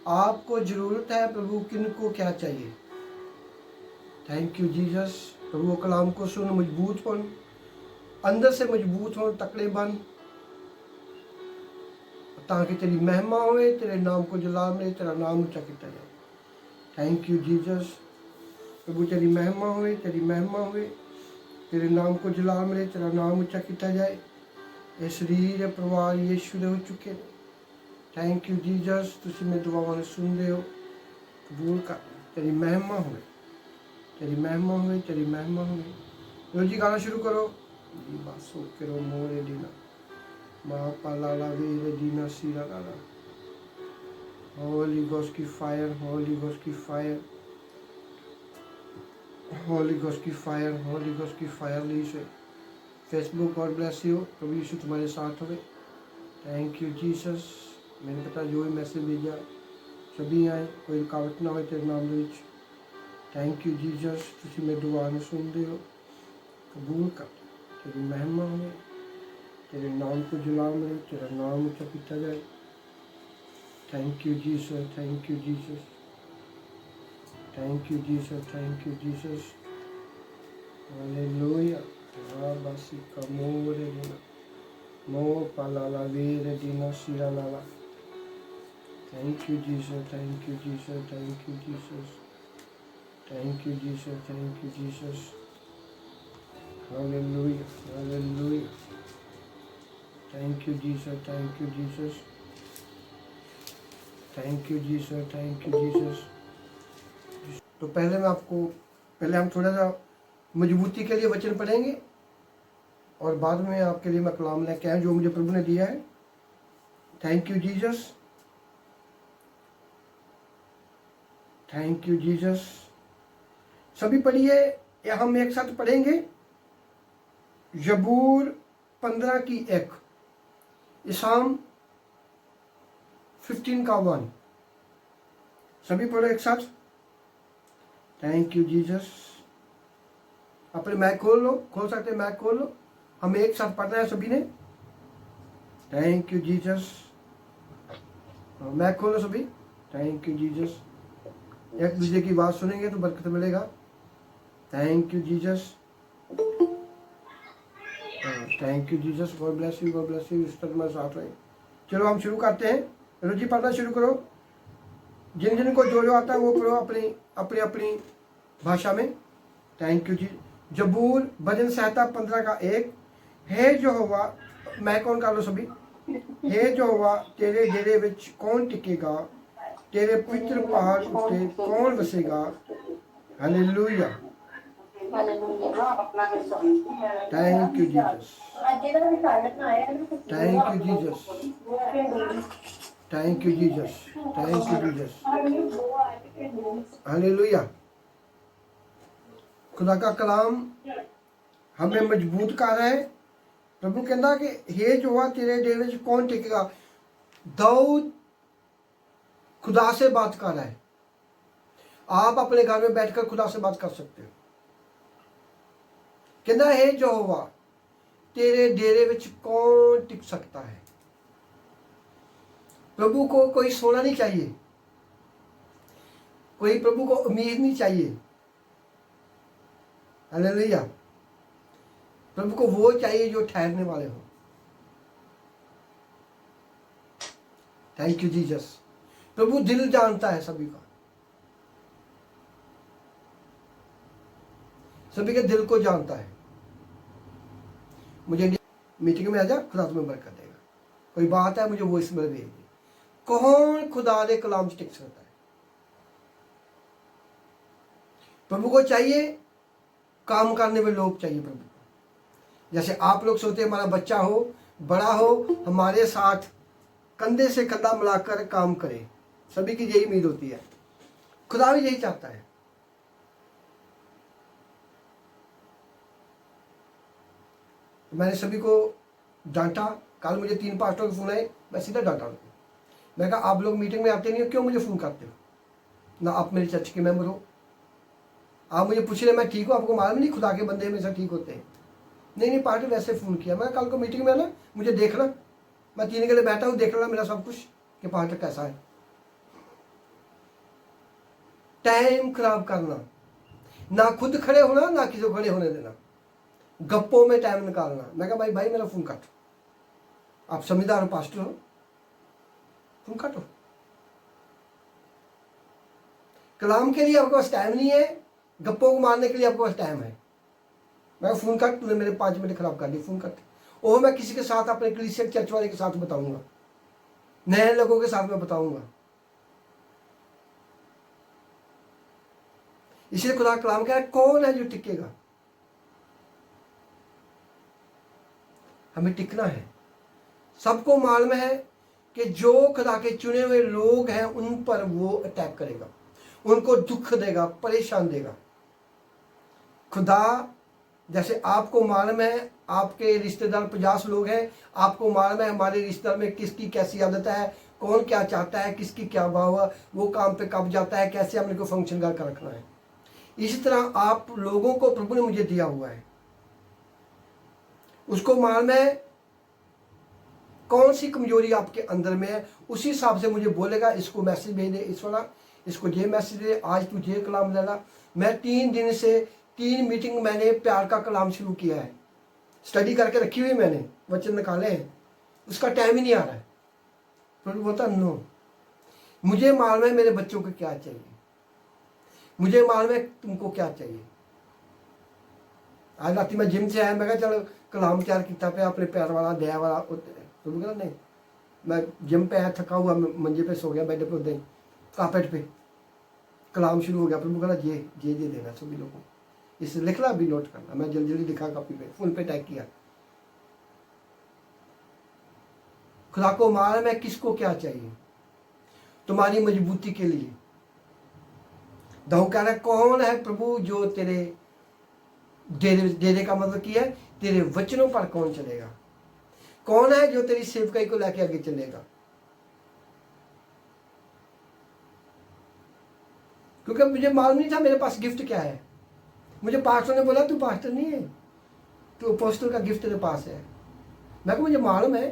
आपको ज़रूरत है प्रभु, किन को क्या चाहिए। Thank you Jesus. प्रभु कलाम को सुन मजबूत बन, अंदर से मजबूत हो, तकड़े बन, ताकि तेरी महिमा होए, तेरे नाम को जला मिले, तेरा नाम ऊंचा किया जाए। Thank you Jesus. प्रभु तेरी महिमा होए, तेरी महिमा होए, तेरे नाम को जला मिले, तेरा नाम ऊंचा किया जाए। ये शरीर परिवार यीशु दे हो चुके हैं। Thank you Jesus. तुसी मेरी दुआवां नूं सुनदे हो, कबूल कर। तेरी महिमा होए, तेरी महिमा होए, तेरी महिमा होए। लो जी गाना शुरू करो जी। बस हो करो मोरे दीना माँ पाला ला वीर दीना सीरा लाला। होली गोस्ट की फायर, होली गोस्ट की फायर, होली गोस्ट की फायर, होली गोस्ट की फायर ली से। Facebook God bless you. प्रभु यीशु तुम्हारे साथ होवे। Thank you Jesus. मैंने पता जो भी मैसेज भेजा सभी आए, कोई रुकावट ना हो तेरे नाम दे विच। Thank you Jesus. तुसी मेरी दुआ नूं सुनदे हो, कबूल कर। तेरी महिमा होवे, तेरे नाम को जला मिले, तेरा नाम ऊंचा किया जाए। Thank you Jesus, thank you Jesus, thank you Jesus, thank you Jesus. Hallelujah. राबासी कमोरे दिना मो पालाला वीर दिना सीरा लाला। Thank you Jesus, thank you Jesus, thank you Jesus, thank you Jesus, thank you Jesus. Hallelujah, hallelujah. Thank you Jesus, thank you Jesus, thank you Jesus, thank you Jesus. तो पहले हम थोड़ा सा मजबूती के लिए वचन पढ़ेंगे और बाद में आपके लिए मैं कलाम लेके आया जो मुझे प्रभु ने दिया है। Thank you Jesus, thank you Jesus. सभी पढ़िए या हम एक साथ पढ़ेंगे। जबूर 15 की 1, इसाम 15 का 1। सभी पढ़ो एक साथ। Thank you Jesus. अपने मैक खोल लो, खोल सकते मैक खोल लो। हम एक साथ पढ़ना है सभी ने। Thank you Jesus. मैक खोलो सभी। Thank you Jesus. एक दूसरे की बात सुनेंगे तो बरकत मिलेगा। Thank you Jesus, thank you Jesus. God bless you, God bless you. इस तरह तुम्हारे साथ रहे। चलो हम शुरू करते हैं। रुचि पढ़ना शुरू करो। जिन जिन को जो आता है वो पढ़ो अपनी अपनी अपनी भाषा में। थैंक यू जी। जबूर भजन संहिता 15 का 1। हे यहोवा, मैं कौन कर लो सभी। हे यहोवा, तेरे डेरे विच कौन टिकेगा, तेरे पवित्र पहाड़ उत्ते कौन वसेगा। Hallelujah. Thank you Jesus, thank you Jesus, thank you Jesus, thank you Jesus. Hallelujah. खुदा का कलाम हमें मजबूत कर रहा है। प्रभु कहता कि हे यहोवा, तेरे डेरे विच कौन टिकेगा। दाऊद खुदा से बात कर रहा है। आप अपने घर में बैठकर खुदा से बात कर सकते हो। कहता हे यहोवा, तेरे डेरे विच कौन टिक सकता है। प्रभु को कोई सोना नहीं चाहिए, कोई प्रभु को उम्मीद नहीं चाहिए। हालेलुया। प्रभु को वो चाहिए जो ठहरने वाले हो। Thank you Jesus. प्रभु दिल जानता है सभी का, सभी के दिल को जानता है। मुझे मीटिंग में आ जा, खुदा तुम्हें बरकत देगा। कोई बात है मुझे वॉइस में भेज दी। कौन खुदा के कलाम से टिक सकता है। प्रभु को चाहिए काम करने में लोग चाहिए। प्रभु को जैसे आप लोग सोचते हमारा बच्चा हो, बड़ा हो, हमारे साथ कंधे से कंधा मिलाकर काम करे। सभी की यही उम्मीद होती है। खुदा भी यही चाहता है। मैंने सभी को डांटा। कल मुझे 3 पास्टरों के फोन आए, मैं सीधा डांटा उनको। मैं कहा आप लोग मीटिंग में आते नहीं हो, क्यों मुझे फ़ोन करते हो। ना आप मेरे चर्च के मेंबर हो, आप मुझे पूछ रहे मैं ठीक हूँ। आपको मालूम नहीं खुदा के बंदे हमेशा ठीक होते हैं। नहीं पार्टी वैसे फ़ोन किया। मैं कल को मीटिंग में ना मुझे देखना, मैं 3 घंटे बैठा हूँ, देख लेना मेरा सब कुछ कि पार्टी कैसा है। टाइम खराब करना, ना खुद खड़े होना ना किसी को खड़े होने देना, गप्पों में टाइम निकालना। मैं कहा भाई भाई मेरा फोन काटो, आप समझदार हो, पास्टर हो, फोन काटो। कलाम के लिए आपके पास टाइम नहीं है, गप्पों को मारने के लिए आपके पास टाइम है। मैं फोन काट, तूने मेरे 5 मिनट खराब कर दिए, फोन कट। और मैं किसी के साथ, अपने क्रिश्चियन चर्च वाले के साथ बताऊंगा, नए लोगों के साथ मैं बताऊंगा। इसलिए खुदा कलाम कह रहा है, कौन है जो टिकेगा? हमें टिकना है। सबको मालूम है कि जो खुदा के चुने हुए लोग हैं उन पर वो अटैक करेगा, उनको दुख देगा, परेशान देगा। खुदा, जैसे आपको मालूम है आपके रिश्तेदार 50 लोग हैं, आपको मालूम है हमारे रिश्तेदार में किसकी कैसी आदत है, कौन क्या चाहता है, किसकी क्या भाव है, वो काम पे कब जाता है, कैसे हमने को फंक्शन कर रखना है। इसी तरह आप लोगों को प्रभु ने मुझे दिया हुआ है, उसको मालूम है कौन सी कमजोरी आपके अंदर में है, उसी हिसाब से मुझे बोलेगा इसको मैसेज भेज दे, इस वाला इसको ये मैसेज दे, आज तू ये कलाम ले ला। मैं 3 दिन से 3 मीटिंग मैंने प्यार का कलाम शुरू किया है, स्टडी करके रखी हुई मैंने, वचन निकाले हैं, उसका टाइम ही नहीं आ रहा है। प्रभु बोलता नो, मुझे मालूम है मेरे बच्चों को क्या चाहिए, मुझे मालूम है तुमको क्या चाहिए। आज रात मैं जिम से आया, मैं कहा चलो कलाम तैयार किया पे अपने प्यार वाला दया वाला। प्रभु कहना नहीं, मैं जिम पे आया थका हुआ, मंजे पे सो गया बेड पे, उदय कार्पेट पे कलाम शुरू हो गया। प्रभु कहना ये देना सभी लोगों को, इसे लिखना भी नोट करना। मैं जल्दी जल्दी लिखा कॉपी पे, फोन पे टाइप किया। खुदा को मालूम है किसको क्या चाहिए तुम्हारी मजबूती के लिए। दाऊद कह रहा है कौन है प्रभु जो तेरे डेरे का मतलब किया है, तेरे वचनों पर कौन चलेगा, कौन है जो तेरी सेवकाई को लेके आगे चलेगा। क्योंकि मुझे मालूम नहीं था मेरे पास गिफ्ट क्या है। मुझे पास्टर ने बोला तू पास्टर नहीं है, तू अपोस्टल का गिफ्ट तेरे पास है। मैं को मुझे मालूम है,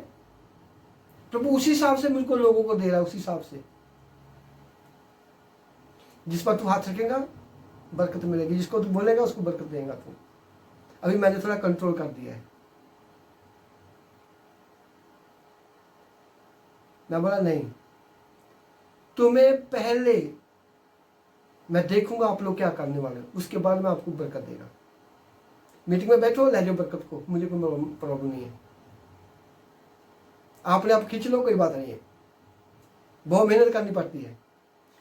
प्रभु उसी हिसाब से मुझको लोगों को दे रहा है, उसी हिसाब से। जिस पर तू हाथ रखेगा बरकत मिलेगी, जिसको तू बोलेगा उसको बरकत देगा तू। अभी मैंने थोड़ा कंट्रोल कर दिया है। मैं बोला नहीं, तुम्हें पहले मैं देखूंगा आप लोग क्या करने वाले, उसके बाद मैं आपको बरकत देगा। मीटिंग में बैठो, ले जाओ बरकत को, मुझे कोई प्रॉब्लम नहीं है। आपने आप खींच लो, कोई बात नहीं है, बहुत मेहनत करनी पड़ती है।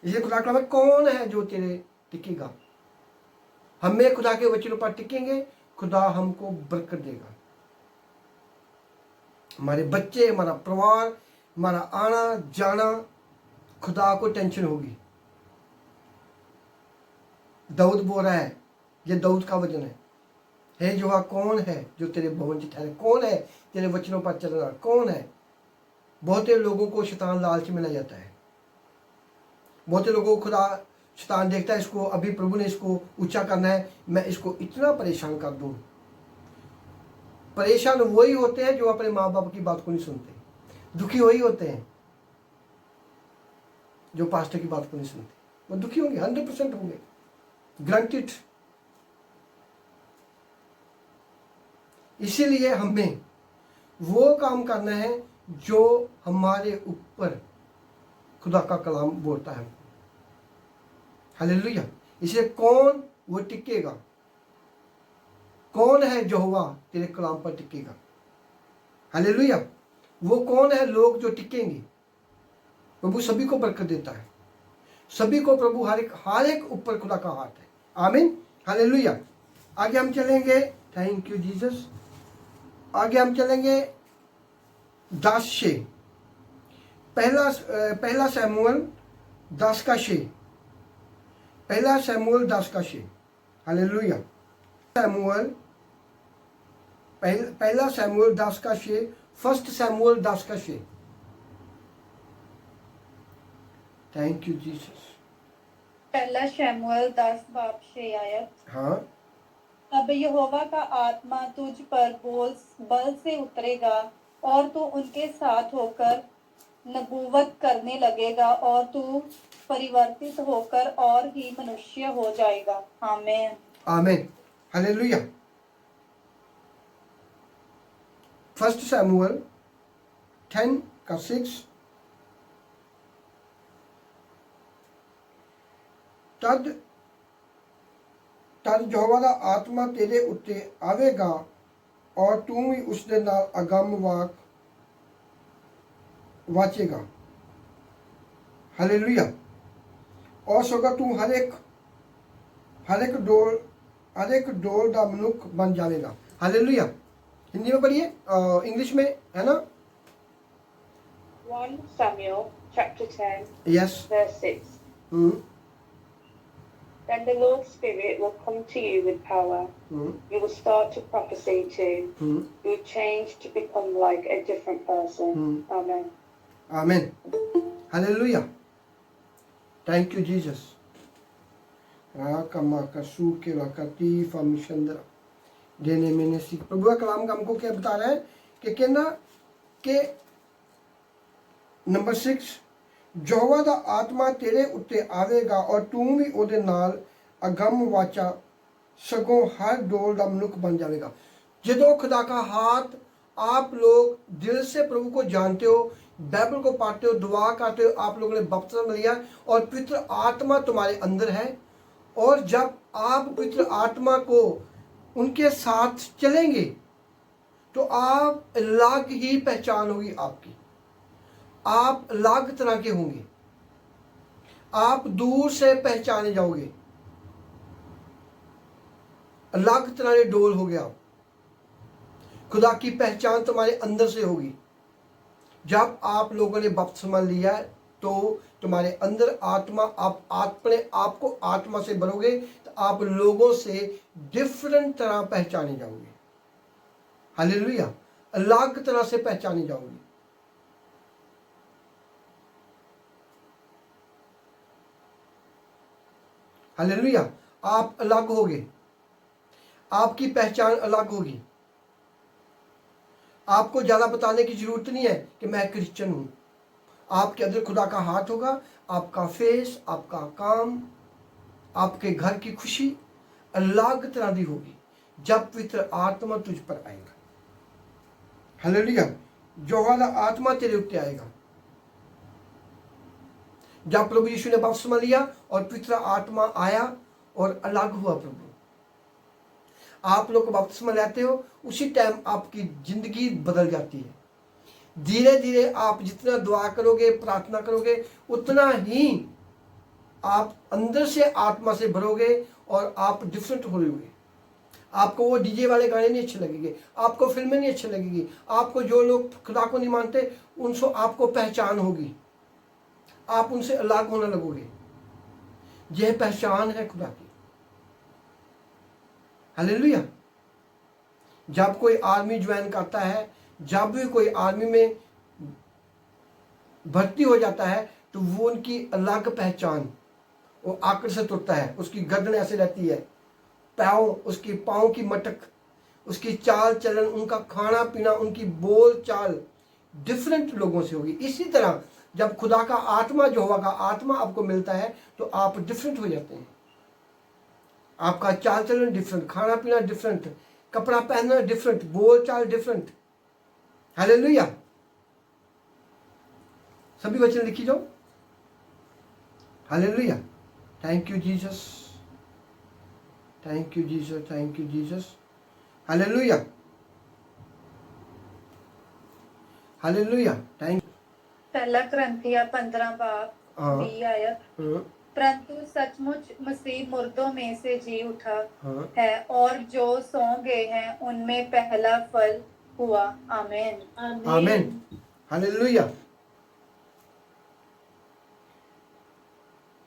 इसलिए खुदा का कौन है जो तेरे टिकेगा। हमें खुदा के वचनों पर टिकेंगे, खुदा हमको बरकत देगा। हमारे बच्चे, हमारा परिवार, हमारा आना जाना, खुदा को टेंशन होगी। दाऊद बोल रहा है, ये दाऊद का वचन है, हे यहोवा कौन है जो तेरे भवन में ठहरे, कौन है तेरे वचनों पर चलना, कौन है। बहुते लोगों को शैतान लालच में ले जाता है, बहुते लोगों को खुदा शैतान देखता है इसको अभी प्रभु ने इसको ऊंचा करना है, मैं इसको इतना परेशान कर दूं। परेशान वही होते हैं जो अपने माँ बाप की बात को नहीं सुनते, दुखी वही होते हैं जो पास्टर की बात को नहीं सुनते। वो दुखी होंगे, 100% होंगे, ग्रांटेड। इसीलिए हमें वो काम करना है जो हमारे ऊपर खुदा का कलाम बोलता है। हालेलुया। इसलिए कौन वो टिकेगा, कौन है यहोवा तेरे कलाम पर टिकेगा। हालेलुया। वो कौन है लोग जो टिकेंगे। प्रभु सभी को बरकत देता है, सभी को प्रभु हर एक ऊपर खुदा का हाथ है। आमीन। हालेलुया। आगे हम चलेंगे, थैंक यू जीसस। आगे हम चलेंगे 10 पहला शमूएल 10:6, पहला शमूएल 10:6। हालेलुया। शमूएल पहला शमूएल 10:6, फर्स्ट शमूएल 10:6। Thank you Jesus. पहला शमूएल 10:6 आयत। हाँ। तब यहोवा का आत्मा तुझ पर बल से उतरेगा और तू उनके साथ होकर नबूवत करने लगेगा और तू परिवर्तित होकर और ही मनुष्य हो जाएगा। आमीन। आमीन। हालेलुया। 1 शमूएल 10:6 तद यहोवा दा आत्मा तेरे उत्ते आवेगा और तू भी उसदे नाल अगम वाचेगा। हालेलुया। और सोगा तू हर एक डोल दा मनुख बन जाएगा। हालेलुया। हिंदी में पढ़िए, इंग्लिश में है ना। 1 Samuel chapter 10 yes. verse 6. Then the Lord's Spirit will come to you with power. You will start to prophesy too. You will change to become like a different person. Amen. Amen. Hallelujah. Thank you, Jesus. देने मैंने सीख। प्रभु का कलाम का हमको क्या बता रहा है कि कहना कि नंबर 6 यहोवा दा आत्मा तेरे उत्ते आवेगा और तू भी ओदे नाल अगम वाचा सगों हर डोल दा मनुख बन जाएगा। जदों खुदा का हाथ आप लोग दिल से प्रभु को जानते हो, बाइबल को पढ़ते हो, दुआ करते हो, आप लोगों ने बपतिस्मा लिया और पवित्र आत्मा तुम्हारे अंदर है, और जब आप पवित्र आत्मा को उनके साथ चलेंगे तो आप अलग ही पहचान होगी आपकी। आप अलग तरह के होंगे, आप दूर से पहचाने जाओगे, अलग तरह के डोल हो गया। खुदा की पहचान तुम्हारे अंदर से होगी। जब आप लोगों ने बपतिस्मा लिया तो तुम्हारे अंदर आत्मा, आप अपने आप को आत्मा से भरोगे तो आप लोगों से डिफरेंट तरह पहचाने जाओगे। हालेलुया। अलग तरह से पहचाने जाओगे। हालेलुया। आप अलग होगे, आपकी पहचान अलग होगी। आपको ज़्यादा बताने की जरूरत नहीं है कि मैं क्रिश्चियन हूँ। आपके अंदर खुदा का हाथ होगा, आपका फेस, आपका काम, आपके घर की खुशी अलग तरह की होगी जब पवित्र आत्मा तुझ पर आएगा। हालेलुया। यहोवा दा आत्मा तेरे उत्ते आएगा। जब प्रभु यीशु ने बपतिस्मा लिया और पवित्र आत्मा आया और अलग हुआ प्रभु, आप लोग बपतिस्मा लेते हो उसी टाइम आपकी जिंदगी बदल जाती है। धीरे धीरे आप जितना दुआ करोगे, प्रार्थना करोगे, उतना ही आप अंदर से आत्मा से भरोगे और आप डिफरेंट हो रहोगे। आपको वो डीजे वाले गाने नहीं अच्छे लगेंगे, आपको फिल्में नहीं अच्छी लगेगी, आपको जो लोग खुदा को नहीं मानते उनसे आपको पहचान होगी, आप उनसे अलग होने लगोगे। यह पहचान है खुदा की। हालेलुया। जब कोई आर्मी ज्वाइन करता है, जब भी कोई आर्मी में भर्ती हो जाता है तो वो उनकी अलग पहचान, वो आकर से तुरता है, उसकी गर्दन ऐसे रहती है, उसकी पाँव की मटक, उसकी चाल चलन, उनका खाना पीना, उनकी बोल चाल डिफरेंट लोगों से होगी। इसी तरह जब खुदा का आत्मा, यहोवा का आत्मा आपको मिलता है तो आप डिफरेंट हो जाते हैं। आपका चाल चलन डिफरेंट, खाना पीना डिफरेंट, कपड़ा पहनना डिफरेंट, बोल चाल डिफरेंट। हालेलुया। सभी वचन लिखी जाओ। Hallelujah. Thank you Jesus, thank you Jesus, thank you Jesus. Hallelujah, hallelujah. Thank you. पहला करंथिया 15 बाब 20 आयत। परंतु सचमुच मसीह मुर्दों में से जी उठा है और जो सो गए हैं उनमें पहला फल हुआ। आमीन। आमीन। हालेलुया।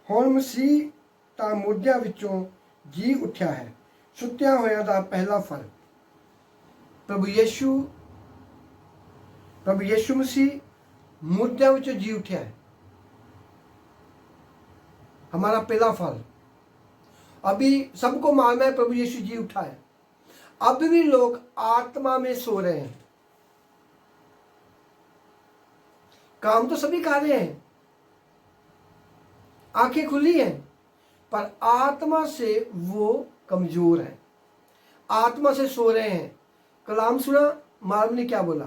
ਹੁਣ ਮਸੀਹ ਤਾਂ ਮੁਰਦਿਆਂ ਵਿੱਚੋਂ ਜੀ ਉੱਠਿਆ ਹੈ, ਸੁੱਤਿਆਂ ਹੋਇਆਂ ਦਾ ਪਹਿਲਾ ਫਲ। प्रभु यीशु मसीह मुर्दों में जी उठा है, हमारा पहला फल। अभी सबको मालूम है प्रभु यीशु जी उठा है, अब भी लोग आत्मा में सो रहे हैं। काम तो सभी कर रहे हैं, आंखें खुली हैं, पर आत्मा से वो कमजोर है, आत्मा से सो रहे हैं। कलाम सुना, मालूम ने क्या बोला,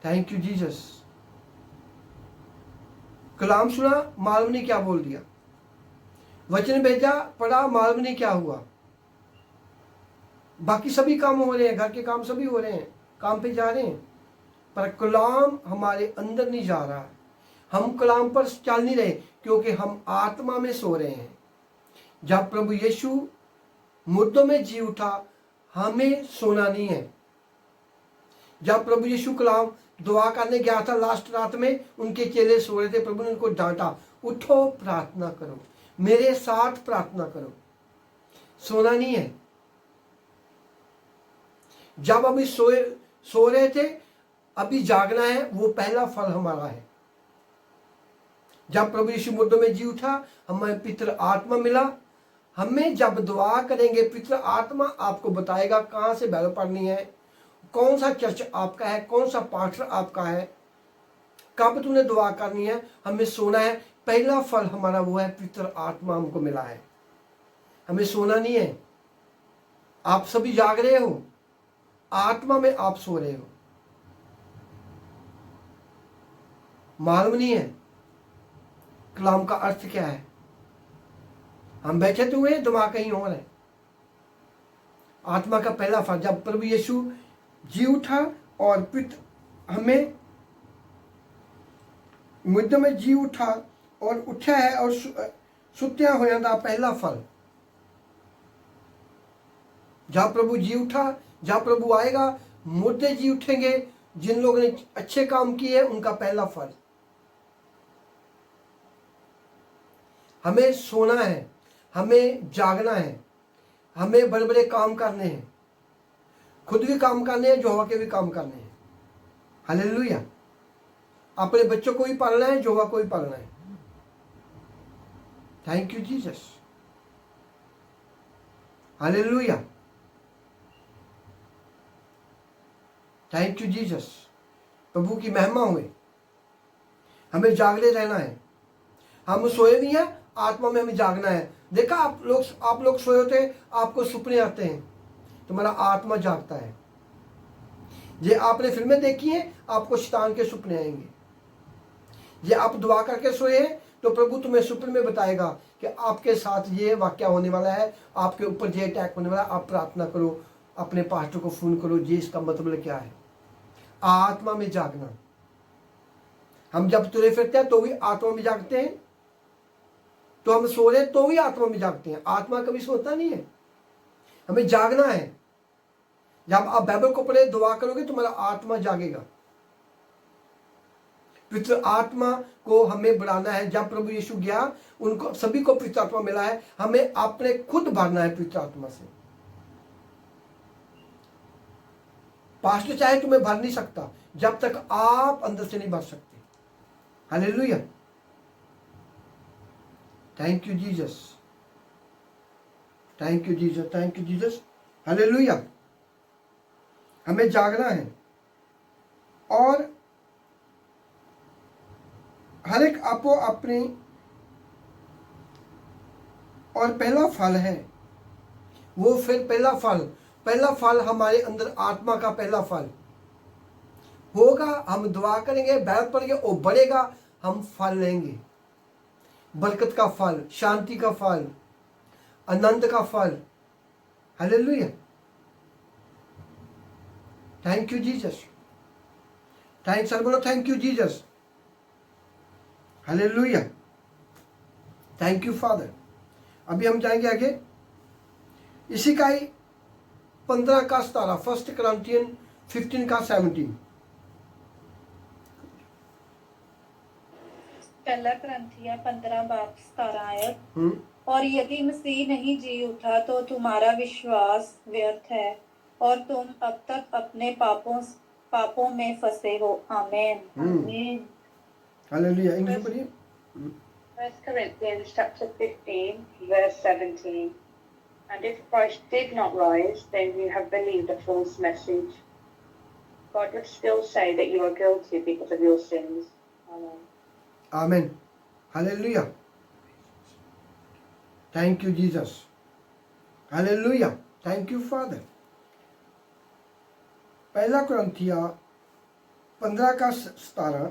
थैंक यू जीसस। कलाम सुना, मालूम ने क्या बोल दिया, वचन भेजा, पढ़ा, मालूम ने क्या हुआ। बाकी सभी काम हो रहे हैं, घर के काम सभी हो रहे हैं, काम पे जा रहे हैं, पर कलाम हमारे अंदर नहीं जा रहा। हम कलाम पर चल नहीं रहे क्योंकि हम आत्मा में सो रहे हैं। जब प्रभु यीशु मुर्दों में जी उठा, हमें सोना नहीं है। जब प्रभु यीशु कलाम दुआ करने गया था लास्ट रात में, उनके चेले सो रहे थे, प्रभु ने उनको डांटा, उठो प्रार्थना करो, मेरे साथ प्रार्थना करो। सोना नहीं है। जब अभी सो रहे थे, अभी जागना है, वो पहला फल हमारा है। जब प्रभु यीशु मुर्दों में जी उठा, हमें पितृ आत्मा मिला। हमें जब दुआ करेंगे, पितृ आत्मा आपको बताएगा कहाँ से बैल पढ़नी है, कौन सा चर्च आपका है, कौन सा पास्टर आपका है, कब तूने दुआ करनी है। हमें सोना है, पहला फल हमारा वो है, पितृ आत्मा हमको मिला है। हमें सोना नहीं है। आप सभी जाग रहे हो, आत्मा में आप सो रहे हो, मालूम नहीं है कलाम का अर्थ क्या है। हम बैठे तो हुए, दिमाग कहीं और है। आत्मा का पहला फल, जब प्रभु यीशु जी उठा और पितृ हमें मुद्दे में जी उठा और उठा है और सुत्या हो जाता पहला फल। जब प्रभु जी उठा, जब प्रभु आएगा, मुर्दे जी उठेंगे। जिन लोगों ने अच्छे काम किए, उनका पहला फल। हमें सोना है, हमें जागना है, हमें बड़े बड़े काम करने हैं, खुद भी काम करने हैं, यहोवा के भी काम करने हैं। हालेलुया। अपने बच्चों को भी पालना है, यहोवा को भी पालना है। Thank you Jesus. Hallelujah. Thank you Jesus. प्रभु की महिमा हुए। हमें जागते रहना है। हम सोए भी हैं, आत्मा में हमें जागना है। देखा आप लोग सोए होते हैं, आपको सपने आते हैं, तुम्हारा आत्मा जागता है। ये आपने फिल्में देखी हैं, आपको शैतान के सपने आएंगे। ये आप दुआ करके सोए हैं, तो प्रभु तुम्हें सपने में बताएगा कि आपके साथ ये वाक्य होने वाला है, आपके ऊपर ये अटैक होने वाला है, आप प्रार्थना करो, अपने पास्टर को फोन करो, ये इसका मतलब क्या है। आत्मा में जागना। हम जब तुरे फिरते हैं तो भी आत्मा में जागते हैं, तो हम सो रहे तो भी आत्मा में जागते हैं। आत्मा कभी सोता नहीं है। हमें जागना है। जब आप बाइबल को पढ़े, दुआ करोगे, तुम्हारा आत्मा जागेगा। पितृ आत्मा को हमें बढ़ाना है। जब प्रभु यीशु गया, उनको सभी को पितृ आत्मा मिला है, हमें अपने खुद भरना है पितृ आत्मा से। पास्टर चाहे तुम्हें भर नहीं सकता जब तक आप अंदर से नहीं भर सकते। Hallelujah. Thank you Jesus. Thank you Jesus. Thank you Jesus. Hallelujah. हमें जागना है और हर एक आपो अपनी, और पहला फल है वो, फिर पहला फल हमारे अंदर आत्मा का पहला फल होगा। हम दुआ करेंगे, बैठ पड़ेंगे, वो बढ़ेगा, हम फल लेंगे। बरकत का फल, शांति का फल, आनंद का फल। Hallelujah. Thank you Jesus. Thanks sir, बोलो thank you Jesus. Hallelujah. Thank you father. अभी हम जाएंगे आगे, इसी का ही 15 का 17, 1 Corinthians 15 का 17। पहला करंथिया 15 बाब 17 आयत। और यदि मसीह नहीं जी उठा तो तुम्हारा विश्वास व्यर्थ है और तुम अब तक अपने पापों में फंसे हो। आमीन। आमीन। हालेलुया। इंग्लिश पढ़िए। 1 Corinthians chapter 15, verse 17. And if Christ did not rise, then you have believed a false message. God would still say that you are guilty because of your sins. Amen. आमीन, hallelujah, thank you Jesus, hallelujah, thank you father. पहला कुरिन्थिया 15:17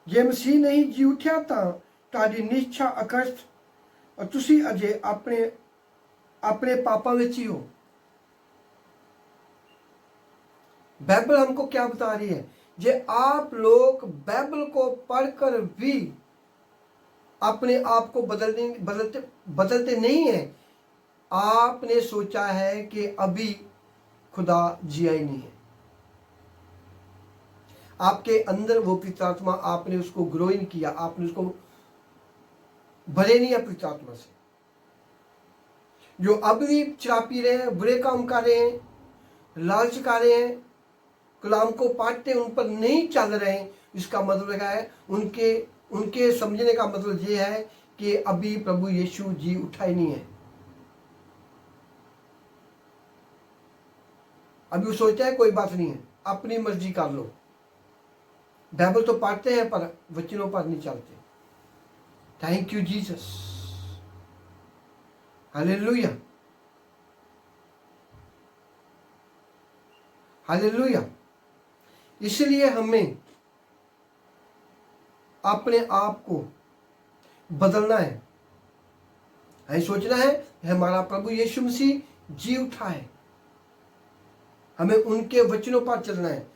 जे मसीह नहीं जी उठिया तां तुहाडी निश्चा अकर्त और तुसी अजे अपने पापां विच ही हो। बाइबल हमको क्या बता रही है? जे आप लोग बाइबल को पढ़कर भी अपने आप को बदलते नहीं है, आपने सोचा है कि अभी खुदा जिया ही नहीं है। आपके अंदर वो पवित्र आत्मा, आपने उसको ग्रो नहीं किया, आपने उसको भरे नहीं है पवित्र आत्मा से। जो अब भी शराब पी रहे हैं, बुरे काम कर रहे हैं, लालच कर रहे हैं, कलाम को पढ़ते उन पर नहीं चल रहे हैं, इसका मतलब क्या है? उनके समझने का मतलब ये है कि अभी प्रभु यीशु जी उठा ही नहीं है। अभी वो सोचता है कोई बात नहीं है, अपनी मर्जी कर लो। बाइबल तो पढ़ते हैं पर वचनों पर नहीं चलते। Thank you Jesus, hallelujah, hallelujah. इसलिए हमें अपने आप को बदलना है। हमें सोचना है हमारा प्रभु यीशु मसीह जी उठा है। हमें उनके वचनों पर चलना है,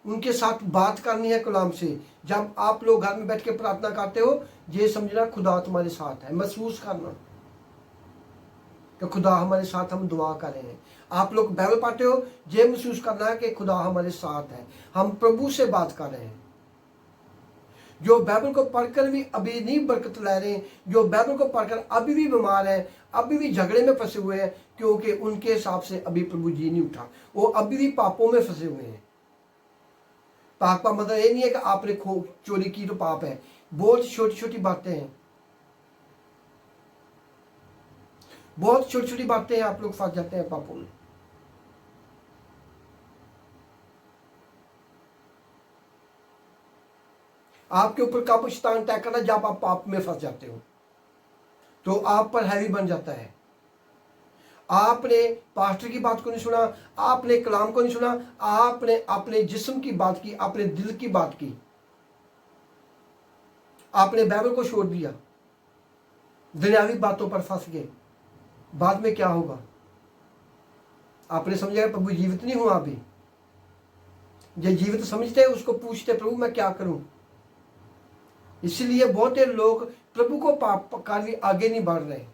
उनके साथ बात करनी है कलाम से। जब आप लोग घर में बैठ के प्रार्थना करते हो, ये समझना खुदा तुम्हारे साथ है। महसूस करना कि खुदा हमारे साथ, हम दुआ कर रहे हैं। आप लोग बाइबल पढ़ते हो, ये महसूस करना है कि खुदा हमारे साथ है, हम प्रभु से बात कर रहे हैं। जो बाइबल को पढ़कर भी अभी नहीं बरकत ले रहे हैं, जो बाइबल को पढ़कर अभी भी बीमार हैं, अभी भी झगड़े में फंसे हुए हैं, क्योंकि उनके हिसाब से अभी प्रभु जी नहीं उठा, वो अभी भी पापों में फंसे हुए हैं। पाप का मतलब ये नहीं है कि आपने चोरी की तो पाप है। बहुत छोटी छोटी बातें हैं, बहुत छोटी छोटी बातें हैं, आप लोग फंस जाते हैं पापों में। आपके ऊपर कब शैतान अटैक करता है? जब आप पाप में फंस जाते हो तो आप पर हैवी बन जाता है। आपने पास्टर की बात को नहीं सुना, आपने कलाम को नहीं सुना, आपने अपने जिस्म की बात की, अपने दिल की बात की, आपने बाइबल को छोड़ दिया, दुनियावी बातों पर फंस गए। बाद में क्या होगा? आपने समझा प्रभु जीवित नहीं हुआ अभी। जो जीवित समझते हैं उसको पूछते प्रभु मैं क्या करूं। इसलिए बहुत लोग प्रभु को पाप कर भी आगे नहीं बढ़ रहे।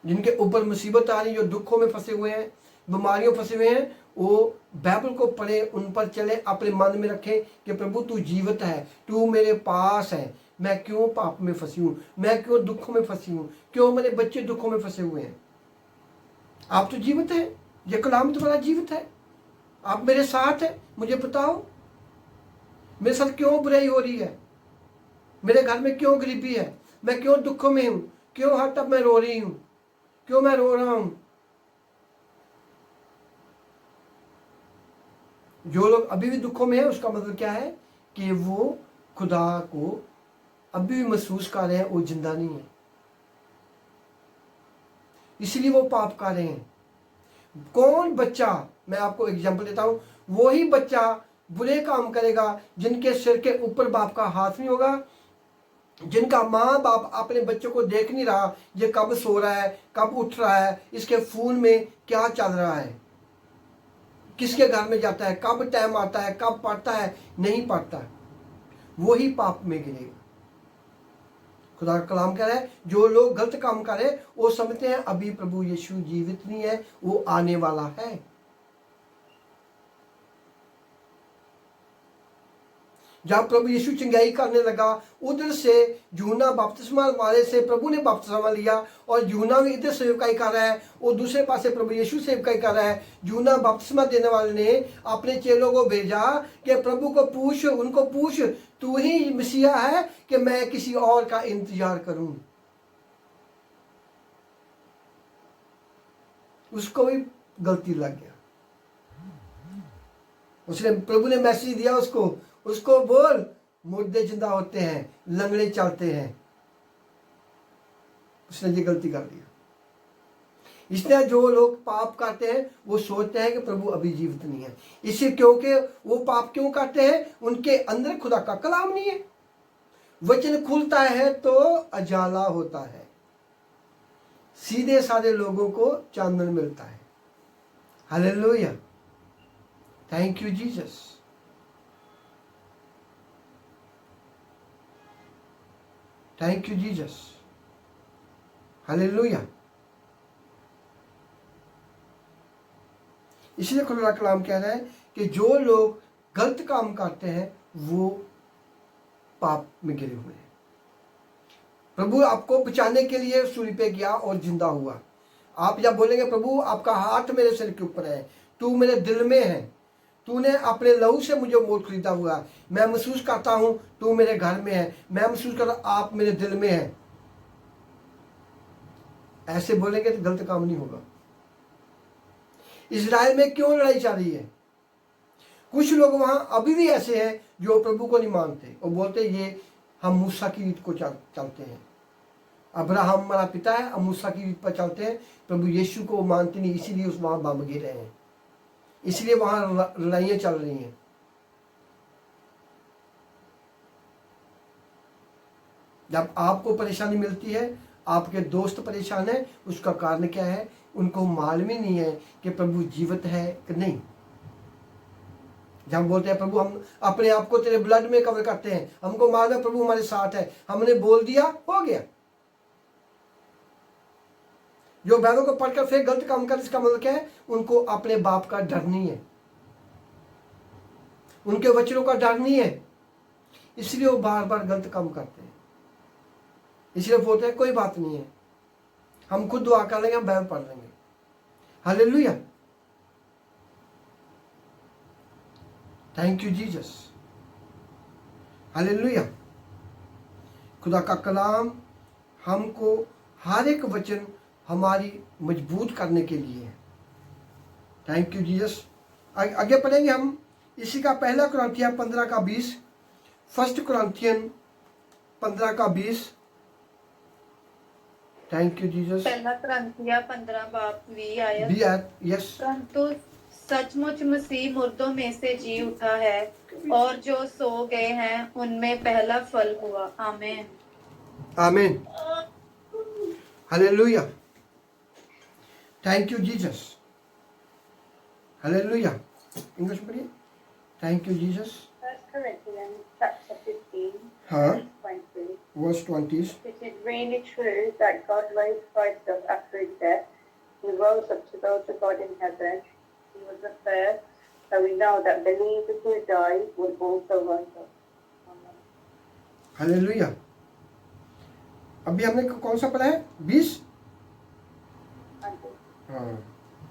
जिनके ऊपर मुसीबत आ रही, जो दुखों में फंसे हुए हैं, बीमारियों फंसे हुए हैं, वो बाइबल को पढ़े, उन पर चले, अपने मन में रखें कि प्रभु तू जीवित है, तू मेरे पास है। मैं क्यों पाप में फंसी हूँ, मैं क्यों दुखों में फंसी हूँ, क्यों मेरे बच्चे दुखों में फंसे हुए हैं? आप तो जीवित हैं, ये कलाम तुम्हारा जीवित है, आप मेरे साथ हैं। मुझे बताओ मेरे साथ क्यों बुराई हो रही है, मेरे घर में क्यों गरीबी है, मैं क्यों दुखों में हूं, क्यों हर तब मैं रो रही हूं, क्यों मैं रो रहा हूं? जो लोग अभी भी दुखों में है, उसका मतलब क्या है कि वो खुदा को अभी भी महसूस कर रहे हैं, वो जिंदा नहीं है, इसलिए वो पाप कर रहे हैं। कौन बच्चा, मैं आपको एग्जांपल देता हूं, वही बच्चा बुरे काम करेगा जिनके सिर के ऊपर बाप का हाथ नहीं होगा, जिनका माँ बाप अपने बच्चों को देख नहीं रहा, ये कब सो रहा है, कब उठ रहा है, इसके फोन में क्या चल रहा है, किसके घर में जाता है, कब टाइम आता है, कब पढ़ता है, नहीं पढ़ता, वही पाप में गिरेगा। खुदा का कलाम कह रहा है जो लोग गलत काम कर रहे हैं वो समझते हैं अभी प्रभु यीशु जीवित नहीं है, वो आने वाला है। जब प्रभु यीशु चिंगाई करने लगा, उधर से यूहन्ना बपतिस्मा वाले से प्रभु ने बपतिस्मा लिया, और यूहन्ना भी इधर सेवकाई कर रहा है, और दूसरे पासे प्रभु यीशु सेवकाई कर रहा है। यूहन्ना बपतिस्मा देने वाले ने अपने चेलों को भेजा कि प्रभु को पूछ, उनको पूछ तू ही मसीहा है कि मैं किसी और का इंतजार करूं। उसको भी गलती लग गया। उसने, प्रभु ने मैसेज दिया उसको, उसको बोल मुर्दे जिंदा होते हैं, लंगड़े चलते हैं। उसने ये गलती कर दिया। इसलिए जो लोग पाप करते हैं वो सोचते हैं कि प्रभु अभी जीवित नहीं है। इसे क्योंकि वो पाप क्यों करते हैं? उनके अंदर खुदा का कलाम नहीं है। वचन खुलता है तो अजाला होता है, सीधे साधे लोगों को चांदन मिलता है। Hallelujah, thank you Jesus. Thank you Jesus, hallelujah. इसलिए खुदा का कलाम कह रहा है कि जो लोग गलत काम करते हैं वो पाप में गिरे हुए हैं। प्रभु आपको बचाने के लिए सूली पे गया और जिंदा हुआ। आप जब बोलेंगे प्रभु आपका हाथ मेरे सिर के ऊपर है, तू मेरे दिल में है, तूने अपने लहू से मुझे मोल खरीदा हुआ, मैं महसूस करता हूं तू मेरे घर में है, मैं महसूस करता आप मेरे दिल में है, ऐसे बोलेंगे तो गलत काम नहीं होगा। इजराइल में क्यों लड़ाई चल रही है? कुछ लोग वहां अभी भी ऐसे हैं जो प्रभु को नहीं मानते और बोलते ये हम मूसा की रीत को चलते हैं, अब्राहम हमारा पिता है, हम मूसा की रीत पर चलते हैं, प्रभु यीशु को मानते नहीं, इसीलिए उस वहां बम गिर रहे हैं, इसलिए वहां लड़ाइयां चल रही हैं। जब आपको परेशानी मिलती है, आपके दोस्त परेशान है, उसका कारण क्या है? उनको मालूम ही नहीं है कि प्रभु जीवित है कि नहीं। जब हम बोलते हैं प्रभु हम अपने आप को तेरे ब्लड में कवर करते हैं, हमको मालूम है प्रभु हमारे साथ है, हमने बोल दिया हो गया। जो बैलों को पढ़कर फिर गलत काम कर, इसका मतलब क्या है? उनको अपने बाप का डर नहीं है, उनके वचनों का डर नहीं है, इसलिए वो बार बार गलत काम करते हैं। इसलिए बोलते हैं कोई बात नहीं है, हम खुद दुआ कर लेंगे, हम बैल पढ़ लेंगे। Hallelujah, thank you Jesus, hallelujah. खुदा का कलाम हमको हर एक वचन हमारी मजबूत करने के लिए है। Thank you Jesus. आगे पढ़ेंगे हम इसी का पहला कुरिन्थिया 15 का 20, फर्स्ट कुरिन्थियन 15 का 20। Thank you Jesus. पहला कुरिन्थिया 15 बाब 20 आयत। यस। परंतु सचमुच मसीह मुर्दों में से जी उठा है और जो सो गए हैं उनमें पहला फल हुआ। Amen, amen, hallelujah, thank you Jesus, hallelujah. English पढ़िए। Thank you Jesus. 1 Corinthians chapter 15, हाँ, verse 20. Verse 20। It is really true that God raised Christ up after his death. He rose up to go to God in heaven. He was the first, so we know that believers who die will also rise up. Amen. Hallelujah. अभी हमने कौन सा पढ़ा है? 20। Thank you. हाँ,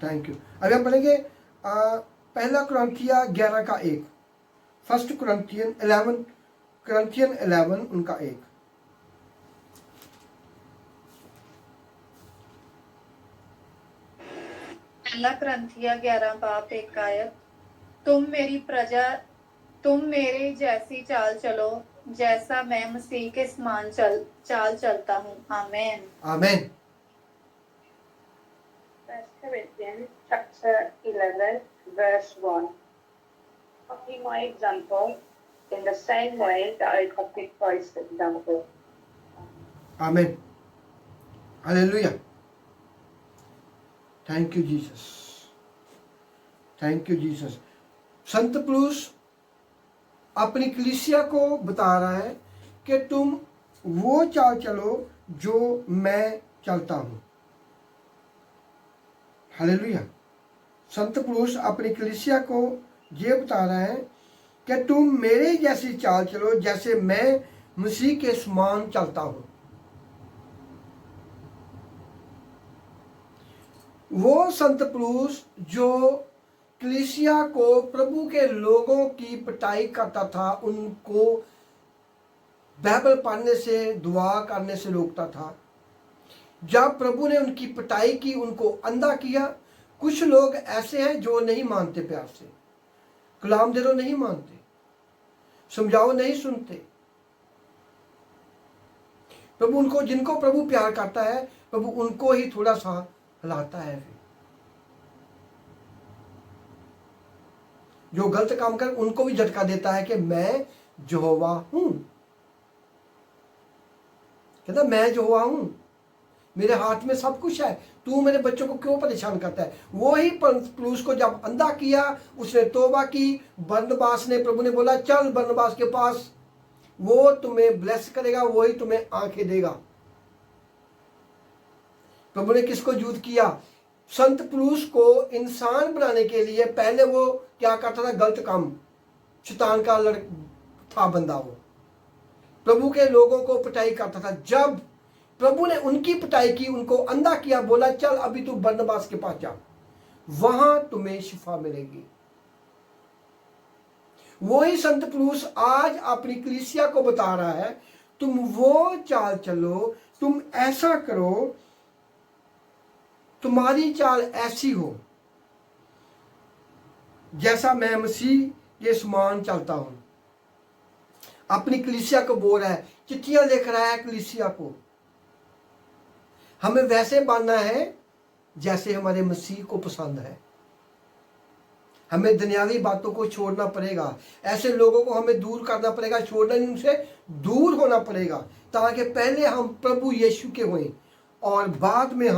thank you. अभी हम पढ़ेंगे पहला कुरिन्थिया 11 का 1, फर्स्ट कुरिन्थियन 11 उनका 1। पहला कुरिन्थिया 11 बाब 1 आयत। तुम मेरी प्रजा, तुम मेरे जैसी चाल चलो जैसा मैं मसीह के समान चाल चलता हूँ। आमीन, आमीन। 1 Corinthians chapter 11, verse 1. Copy my example in the same way that I copied Christ's example. आमीन, hallelujah, thank you Jesus, thank you Jesus. संत पौलुस अपनी कलीसिया को बता रहा है कि तुम वो चाल चलो जो मैं चलता हूं। हालेलुया। संत पौलुस अपनी कलीसिया को ये बता रहा है कि तुम मेरे जैसी चाल चलो जैसे मैं मसीह के समान चलता हूं। वो संत पौलुस जो कलीसिया को, प्रभु के लोगों की पिटाई करता था, उनको बाइबल पढ़ने से, दुआ करने से रोकता था। जब प्रभु ने उनकी पिटाई की, उनको अंधा किया। कुछ लोग ऐसे हैं जो नहीं मानते प्यार से, कलाम दे दो नहीं मानते, समझाओ नहीं सुनते। प्रभु उनको, जिनको प्रभु प्यार करता है, प्रभु उनको ही थोड़ा सा हिलाता है। फिर जो गलत काम कर उनको भी झटका देता है कि मैं यहोवा हूं। कहता मैं यहोवा हूं, मेरे हाथ में सब कुछ है, तू मेरे बच्चों को क्यों परेशान करता है। वो ही पौलुस को जब अंधा किया, उसने तौबा की। बरनबास ने, प्रभु ने बोला चल बरनबास के पास, वो तुम्हें ब्लेस करेगा, वो ही तुम्हें आंखें देगा। प्रभु ने किसको युद्ध किया? संत पौलुस को इंसान बनाने के लिए पहले वो क्या करता था? गलत काम, शैतान का था बंदा। वो प्रभु के लोगों को पिटाई करता था। जब प्रभु ने उनकी पिटाई की, उनको अंधा किया, बोला चल अभी तू बरनबास के पास जा, वहां तुम्हें शिफा मिलेगी। वही संत पौलुस आज अपनी कलीसिया को बता रहा है, तुम वो चाल चलो, तुम ऐसा करो, तुम्हारी चाल ऐसी हो जैसा मैं मसीह के समान चलता हूं। अपनी कलीसिया को बोल रहा है, चिट्ठियां लिख रहा है कलीसिया को, हमें वैसे बनना है जैसे हमारे मसीह को पसंद है। हमें दुनियावी बातों को छोड़ना पड़ेगा, ऐसे लोगों को हमें दूर करना पड़ेगा, छोड़ना नहीं, उनसे दूर होना पड़ेगा, ताकि पहले हम प्रभु यीशु के हों और बाद में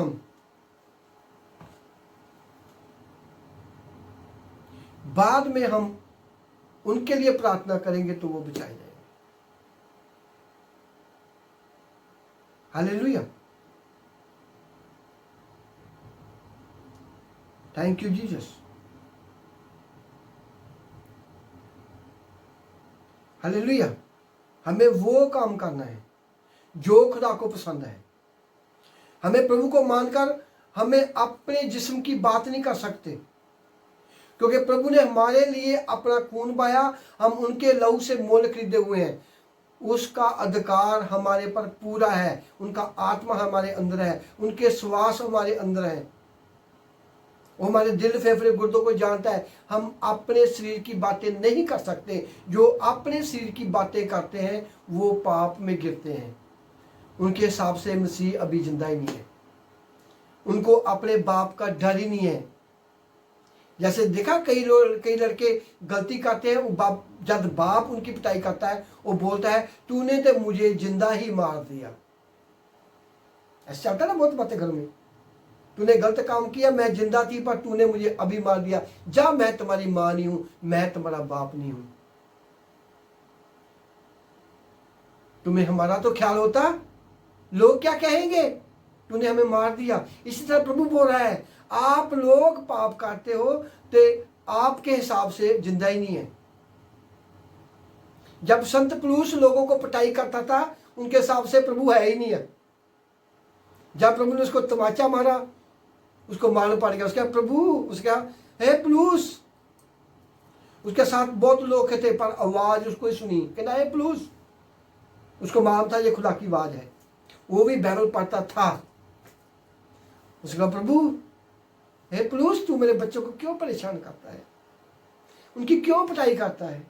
हम उनके लिए प्रार्थना करेंगे तो वो बचाए जाएंगे। Hallelujah, thank you Jesus. Hallelujah, हमें वो काम करना है जो खुदा को पसंद है। हमें प्रभु को मानकर हमें अपने जिस्म की बात नहीं कर सकते, क्योंकि प्रभु ने हमारे लिए अपना खून बहाया, हम उनके लहू से मोल खरीदे हुए हैं। उसका अधिकार हमारे पर पूरा है, उनका आत्मा हमारे अंदर है, उनके श्वास हमारे अंदर है, वो हमारे दिल फेफड़े गुर्दों को जानता है। हम अपने शरीर की बातें नहीं कर सकते। जो अपने शरीर की बातें करते हैं वो पाप में गिरते हैं। उनके हिसाब से मसीह अभी जिंदा ही नहीं है, उनको अपने बाप का डर ही नहीं है। जैसे देखा कई लड़के गलती करते हैं, वो जब बाप उनकी पिटाई करता है वो बोलता है तूने तो मुझे जिंदा ही मार दिया। ऐसा चलता है ना बहुत बातें घर में, तूने गलत काम किया, मैं जिंदा थी पर तूने मुझे अभी मार दिया, जा मैं तुम्हारी मां नहीं हूं, मैं तुम्हारा बाप नहीं हूं। तुम्हें हमारा तो ख्याल होता, लोग क्या कहेंगे, तूने हमें मार दिया। इसी तरह प्रभु बोल रहा है, आप लोग पाप करते हो तो आपके हिसाब से जिंदा ही नहीं है। जब संत पौलुस लोगों को पिटाई करता था, उनके हिसाब से प्रभु है ही नहीं है। जब प्रभु ने उसको तमाचा मारा, उसको मालूम पड़ गया, उसका प्रभु, उसका हे पौलुस, उसके साथ बहुत लोग थे पर आवाज उसको ही सुनी, कहना हे पौलुस। उसको मालूम था ये खुदा की आवाज है, वो भी बैरल पड़ता था। उसने कहा प्रभु हे पौलुस, तू मेरे बच्चों को क्यों परेशान करता है, उनकी क्यों पिटाई करता है।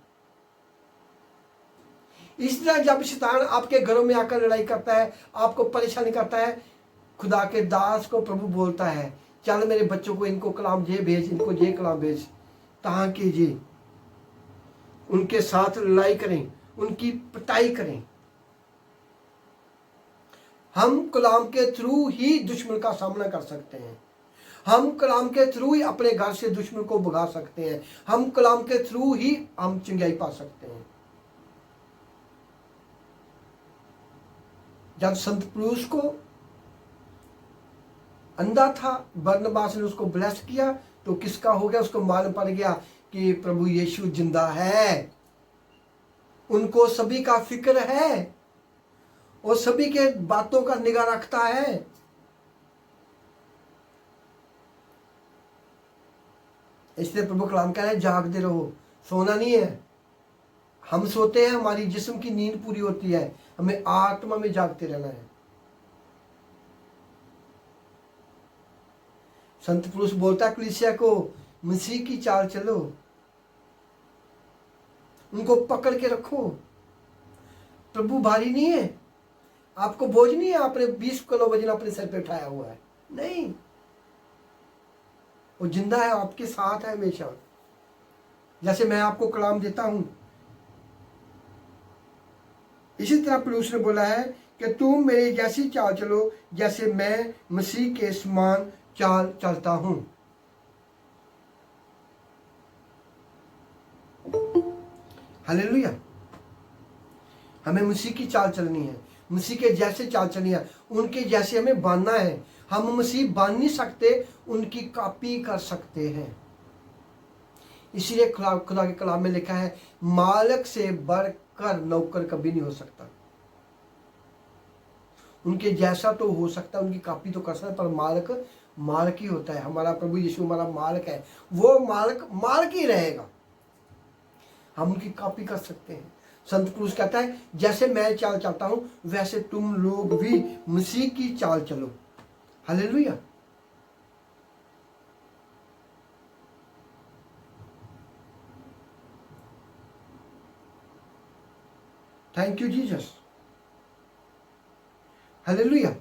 इस तरह जब शैतान आपके घरों में आकर लड़ाई करता है, आपको परेशान करता है, खुदा के दास को प्रभु बोलता है चल मेरे बच्चों को इनको कलाम ये भेज, इनको ये कलाम भेज, ताकि ये उनके साथ लड़ाई करें, उनकी पिटाई करें। हम कलाम के थ्रू ही दुश्मन का सामना कर सकते हैं। हम कलाम के थ्रू ही अपने घर से दुश्मन को भगा सकते हैं। हम कलाम के थ्रू ही हम चंगाई पा सकते हैं। जब संत पौलुस को अंधा था, बरनबास ने उसको ब्लेस किया, तो किसका हो गया, उसको मालूम पड़ गया कि प्रभु यीशु जिंदा है। उनको सभी का फिक्र है और सभी के बातों का निगाह रखता है। इसलिए प्रभु कलाम कह रहे हैं जागते रहो, सोना नहीं है। हम सोते हैं, हमारी जिस्म की नींद पूरी होती है, हमें आत्मा में जागते रहना है। संत पौलुस बोलता है कलीसिया को, मसीह की चाल चलो, उनको पकड़ के रखो। प्रभु भारी नहीं है, आपको बोझ नहीं है, आपने 20 किलो वजन अपने सर पे उठाया हुआ है, नहीं, वो जिंदा है, आपके साथ है हमेशा। जैसे मैं आपको कलाम देता हूं, इसी तरह पौलुस ने बोला है कि तुम मेरी जैसी चाल चलो जैसे मैं मसीह के समान चाल चलता हूं। हालेलुया। हमें मसीह की चाल चलनी है, मसीह के जैसे चाल चलनी है, उनके जैसे हमें बनना है। हम मसीह बन नहीं सकते, उनकी कॉपी कर सकते हैं। इसीलिए खुदा के कलाम में लिखा है, मालिक से बढ़कर नौकर कभी नहीं हो सकता। उनके जैसा तो हो सकता है, उनकी कॉपी तो कर सकता है, पर मालिक मालिक ही होता है। हमारा प्रभु यीशु हमारा मालिक है, वो मालिक मालिक ही रहेगा। हम उनकी कॉपी कर सकते हैं। संत पौलुस कहता है, जैसे मैं चाल चलता हूं वैसे तुम लोग भी मसीह की चाल चलो। Hallelujah. Thank you Jesus. Hallelujah.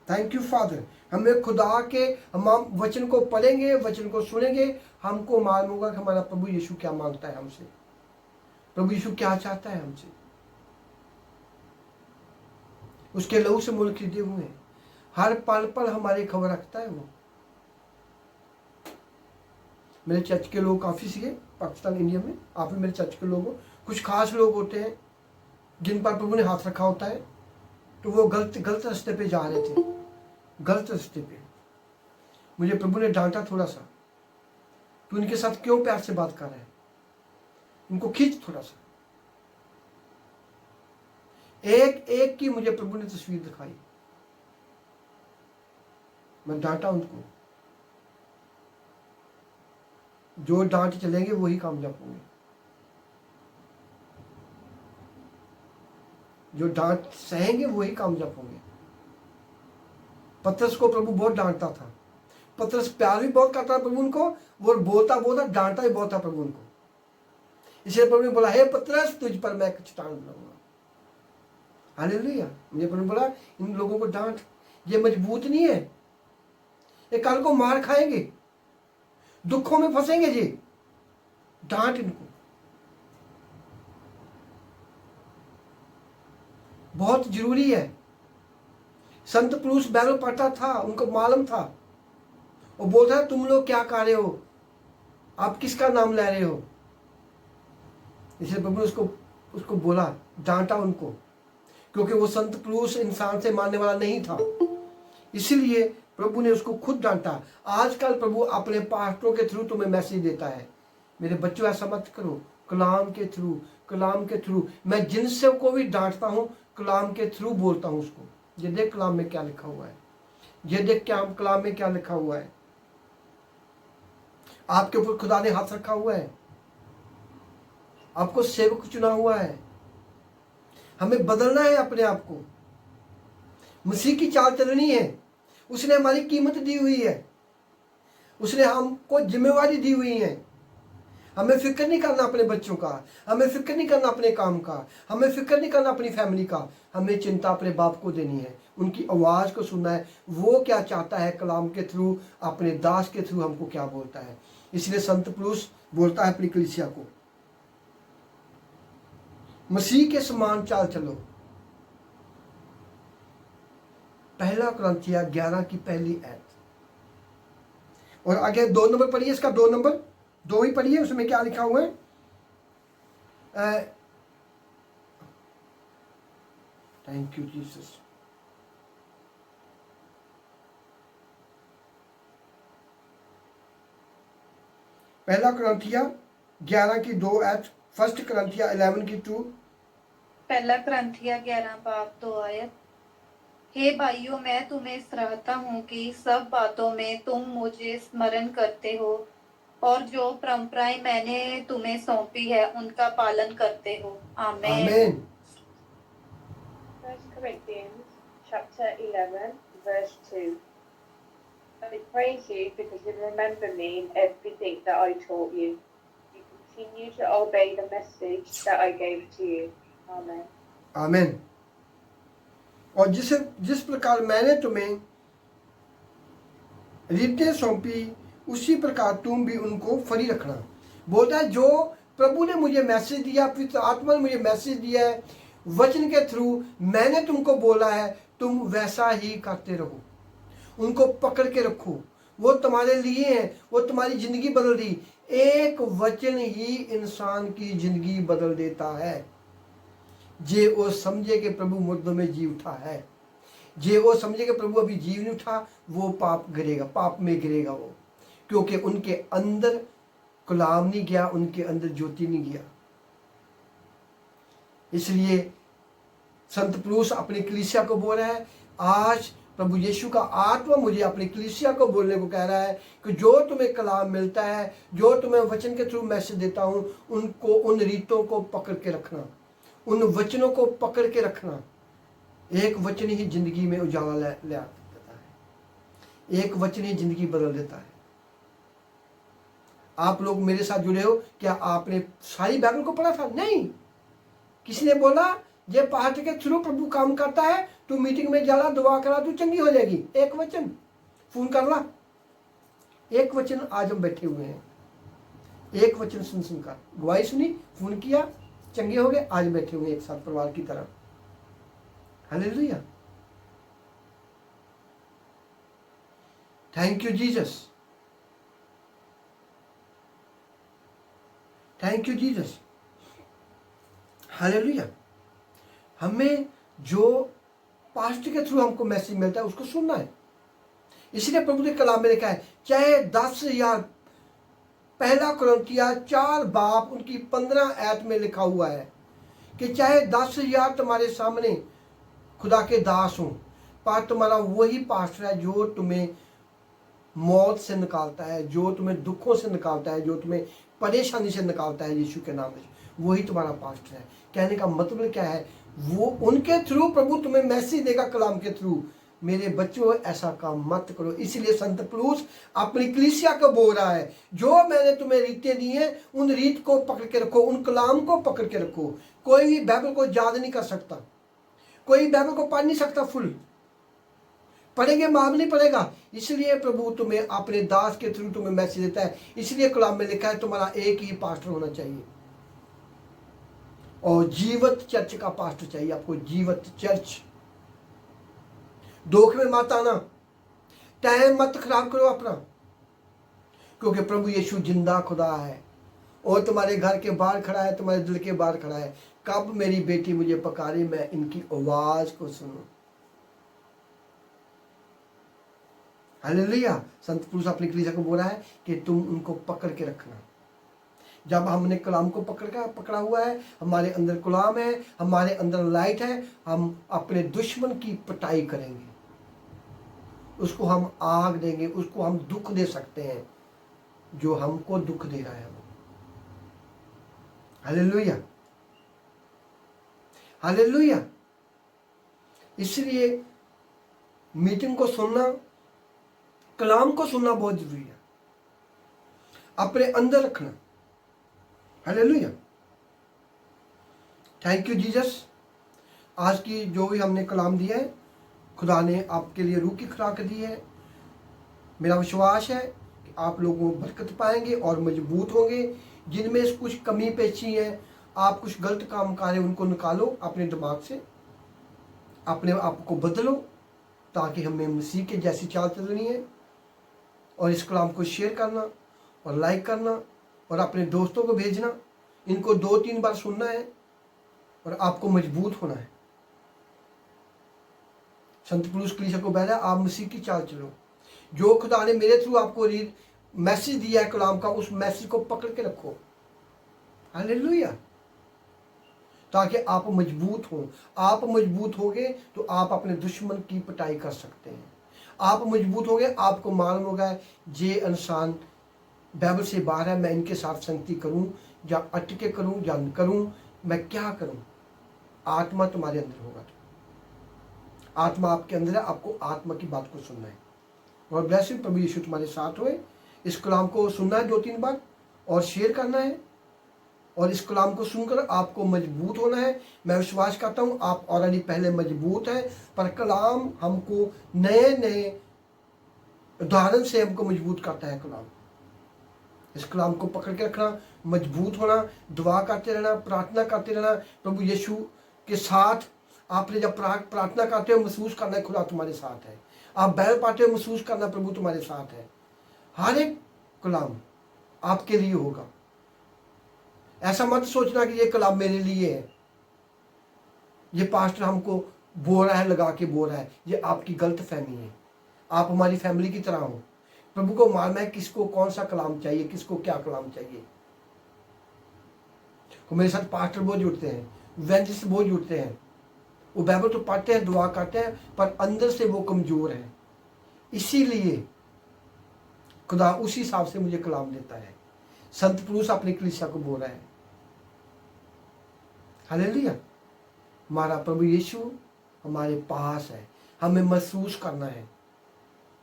Thank you father. हमें खुदा के, हम वचन को पढ़ेंगे, वचन को सुनेंगे, हमको मालूम होगा कि हमारा प्रभु यीशु क्या मांगता है हमसे, प्रभु यीशु क्या चाहता है हमसे। उसके लहू से मूल खरीदे हुए हैं, हर पल पल हमारी खबर रखता है वो। मेरे चर्च के लोग काफ़ी सीखे पाकिस्तान इंडिया में, आप भी मेरे चर्च के लोग हो। कुछ खास लोग होते हैं जिन पर प्रभु ने हाथ रखा होता है, तो वो गलत रास्ते पे जा रहे थे, गलत रास्ते पे। मुझे प्रभु ने डांटा थोड़ा सा, तू इनके साथ क्यों प्यार से बात कर रहा है, इनको खींच थोड़ा सा। एक एक की मुझे प्रभु ने तस्वीर दिखाई, मैं डांटा उनको। जो डांट चलेंगे वही कामयाब होंगे, जो डांट सहेंगे वही कामयाब होंगे। पतरस को प्रभु बहुत डांटता था, पतरस प्यार भी बहुत करता था प्रभु उनको, वो बोलता बोलता डांटता भी बहुत था प्रभु उनको। इसलिए प्रभु ने बोला, हे पतरस तुझ पर मैं चट्टान बनाऊंगा। हालेलुया। मुझे प्रभु बोला, इन लोगों को डांट, ये मजबूत नहीं है, ये कल को मार खाएंगे, दुखों में फंसेंगे जी, डांट इनको। बहुत जरूरी है। संत पौलुस बाइबल पढ़ता था, उनको मालूम था, वो बोलता है तुम लोग क्या कर रहे हो, आप किसका नाम ले रहे हो। इसलिए प्रभु ने उसको बोला, डांटा उनको, क्योंकि वो संत पौलुस इंसान से मानने वाला नहीं था। इसीलिए प्रभु ने उसको खुद डांटा। आजकल प्रभु अपने पास्टरों के थ्रू तुम्हें मैसेज देता है, मेरे बच्चों ऐसा मत करो, कलाम के थ्रू, कलाम के थ्रू। मैं जिनसे को भी डांटता हूँ कलाम के थ्रू बोलता हूँ उसको, ये देख कलाम में क्या लिखा हुआ है, ये देख क्या कलाम में क्या लिखा हुआ है। आपके ऊपर खुदा ने हाथ रखा हुआ है, आपको सेवक चुना हुआ है। हमें बदलना है अपने आप को, मसीह की चाल चलनी है। उसने हमारी कीमत दी हुई है, उसने हमको जिम्मेवारी दी हुई है। हमें फिक्र नहीं करना अपने बच्चों का, हमें फिक्र नहीं करना अपने काम का, हमें फिक्र नहीं करना अपनी फैमिली का। हमें चिंता अपने बाप को देनी है, उनकी आवाज़ को सुनना है, वो क्या चाहता है कलाम के थ्रू, अपने दास के थ्रू हमको क्या बोलता है। इसलिए संत पौलुस बोलता है अपनी कलीसिया को, मसीह के समान चाल चलो। पहला कुरिन्थिया 11 की पहली आयत, और आगे 2 नंबर पढ़िए, इसका 2 नंबर 2 ही पढ़िए, उसमें क्या लिखा हुआ है। Thank you Jesus. पहला कुरिन्थिया 11 की 2 आयत, फर्स्ट कुरिन्थिया 11 की 2। पहला कुरिन्थिया 11 बाब 2 आयत। हे भाइयों, मैं तुम्हें सराहता हूँ कि सब बातों में तुम मुझे स्मरण करते हो और जो परंपराएं मैंने तुम्हें सौंपी है उनका पालन करते हो। आमीन। आमीन। 1 Corinthians chapter 11 verse 2. I praise you because you remember me in everything that I taught you. You can continue to obey the message that I gave to you. Amen. आमेन। और जिस प्रकार मैंने तुम्हें रीतें सौंपी उसी प्रकार तुम भी उनको फरी रखना। बोलता है जो प्रभु ने मुझे मैसेज दिया, पवित्र आत्मा ने मुझे मैसेज दिया है वचन के थ्रू, मैंने तुमको बोला है तुम वैसा ही करते रहो, उनको पकड़ के रखो। वो तुम्हारे लिए है, वो तुम्हारी जिंदगी बदल दी। एक वचन ही इंसान की जिंदगी बदल देता है। जे वो समझे कि प्रभु मुर्दों में जी उठा है, जे वो समझे कि प्रभु अभी जीव नहीं उठा, वो पाप गिरेगा, पाप में गिरेगा वो, क्योंकि उनके अंदर गुलाम नहीं गया, उनके अंदर ज्योति नहीं गया। इसलिए संत पौलुस अपनी कलीसिया को बोल रहा है, आज प्रभु यीशु का आत्मा मुझे अपनी कलीसिया को बोलने को कह रहा है कि जो तुम्हें कलाम मिलता है, जो तुम्हें वचन के थ्रू मैसेज देता हूं, उनको, उन रीतों को पकड़ के रखना, उन वचनों को पकड़ के रखना। एक वचन ही जिंदगी में उजाला ले देता है, एक वचन ही जिंदगी बदल देता है। आप लोग मेरे साथ जुड़े हो, क्या आपने सारी बाइबल को पढ़ा था? नहीं। किसी ने बोला ये पाठ के थ्रू प्रभु काम करता है, तू मीटिंग में जाला, दुआ करा, तू चंगी हो जाएगी। एक वचन फोन कर ला, एक वचन आज हम बैठे हुए हैं, एक वचन सुन सुनकर गवाही सुनी, फोन किया, चंगे हो गए, आज बैठे हुए एक साथ परिवार की तरह। Hallelujah, thank you Jesus, thank you Jesus, hallelujah. हमें जो पास्टर के थ्रू हमको मैसेज मिलता है उसको सुनना है। इसलिए प्रभु ने कलाम में लिखा है, चाहे 10,000, पहला कुरिन्थिया 4 बाब उनकी 15 आयत में लिखा हुआ है कि चाहे 10,000 तुम्हारे सामने खुदा के दास हों, पर तुम्हारा वही पास्टर है जो तुम्हें मौत से निकालता है, जो तुम्हें दुखों से निकालता है, जो तुम्हें परेशानी से निकालता है यीशु के नाम में, वही तुम्हारा पास्टर है। कहने का मतलब क्या है, वो उनके थ्रू प्रभु तुम्हें मैसेज देगा कलाम के थ्रू, मेरे बच्चों ऐसा काम मत करो। इसलिए संत पौलुस अपनी कलीसिया को बोल रहा है, जो मैंने तुम्हें रीतें दी हैं उन रीत को पकड़ के रखो, उन कलाम को पकड़ के रखो। कोई भी बाइबल को याद नहीं कर सकता, कोई बाइबल को पढ़ नहीं सकता, फुल पढ़ेंगे मालूम नहीं पड़ेगा। इसलिए प्रभु तुम्हें अपने दास के थ्रू तुम्हें मैसेज देता है। इसलिए कलाम में लिखा है तुम्हारा एक ही पास्टर होना चाहिए, और जीवत चर्च का पास्टर चाहिए आपको, जीवत चर्च। धोखे में मत आना, टाइम मत खराब करो अपना, क्योंकि प्रभु यीशु जिंदा खुदा है और तुम्हारे घर के बाहर खड़ा है, तुम्हारे दिल के बाहर खड़ा है। कब मेरी बेटी मुझे पकारे, मैं इनकी आवाज को सुनूं। हालेलुया। संत पौलुस अपनी कलीसिया को बोला है कि तुम उनको पकड़ के रखना। जब हमने कलाम को पकड़ा हुआ है, हमारे अंदर कलाम है, हमारे अंदर लाइट है, हम अपने दुश्मन की पिटाई करेंगे, उसको हम आग देंगे, उसको हम दुख दे सकते हैं जो हमको दुख दे रहा है। Hallelujah, hallelujah. इसलिए मीटिंग को सुनना, कलाम को सुनना बहुत जरूरी है, अपने अंदर रखना। Hallelujah, thank you Jesus. आज की जो भी हमने कलाम दिया है, खुदा ने आपके लिए रूह की खुराक दी है। मेरा विश्वास है कि आप लोगों को बरकत पाएंगे और मजबूत होंगे। जिनमें कुछ कमी पेशी है, आप कुछ गलत काम कर रहे, उनको निकालो अपने दिमाग से, अपने आप को बदलो, ताकि हमें मसीह के जैसी चाल चलनी है। और इस कलाम को शेयर करना और लाइक करना और अपने दोस्तों को भेजना। इनको 2-3 बार सुनना है और आपको मजबूत होना है। संत पौलुस कलीसिया को बहरा, आप मसीह की चाल चलो। जो खुदा ने मेरे थ्रू आपको मैसेज दिया है कलाम का, उस मैसेज को पकड़ के रखो। हालेलुया, ताकि आप मजबूत हो। आप मजबूत होगे तो आप अपने दुश्मन की पिटाई कर सकते हैं। आप मजबूत होगे, आपको मालूम होगा ये इंसान बाइबल से बाहर है, मैं इनके साथ संगति करूं या अटके करूं या न करूं, मैं क्या करूं। आत्मा तुम्हारे अंदर होगा, तो आत्मा आपके अंदर है, आपको आत्मा की बात को सुनना है। और ब्लेस यू, प्रभु यीशु तुम्हारे साथ होए। इस कलाम को सुनना है 2-3 बार और शेयर करना है और इस कलाम को सुनकर आपको मजबूत होना है। मैं विश्वास करता हूँ आप ऑलरेडी पहले मजबूत हैं, पर कलाम हमको नए नए उदाहरण से हमको मजबूत करता है। कलाम, इस कलाम को पकड़ के रखना, मजबूत होना, दुआ करते रहना, प्रार्थना करते रहना प्रभु यीशु के साथ। आपने जब प्रार्थना करते हो महसूस करना है खुदा तुम्हारे साथ है। आप बैल पाते हो महसूस करना प्रभु तुम्हारे साथ है। हर एक कलाम आपके लिए होगा। ऐसा मत सोचना कि ये कलाम मेरे लिए है, ये पास्टर हमको बोल रहा है, लगा के बोल रहा है। ये आपकी गलत फहमी है। आप हमारी फैमिली की तरह हो। प्रभु को मालूम है किसको कौन सा कलाम चाहिए, किसको क्या कलाम चाहिए। तो मेरे साथ पास्टर बहुत जुड़ते हैं, इवेंजलिस्ट बहुत जुड़ते हैं। वो बाइबल तो पढ़ते हैं, दुआ करते हैं, पर अंदर से वो कमजोर है। इसीलिए खुदा उसी हिसाब से मुझे कलाम देता है। संत पुरुष अपनी कलीसिया को बोल रहा है। हालेलुया। हमारा प्रभु यीशु हमारे पास है। हमें महसूस करना है।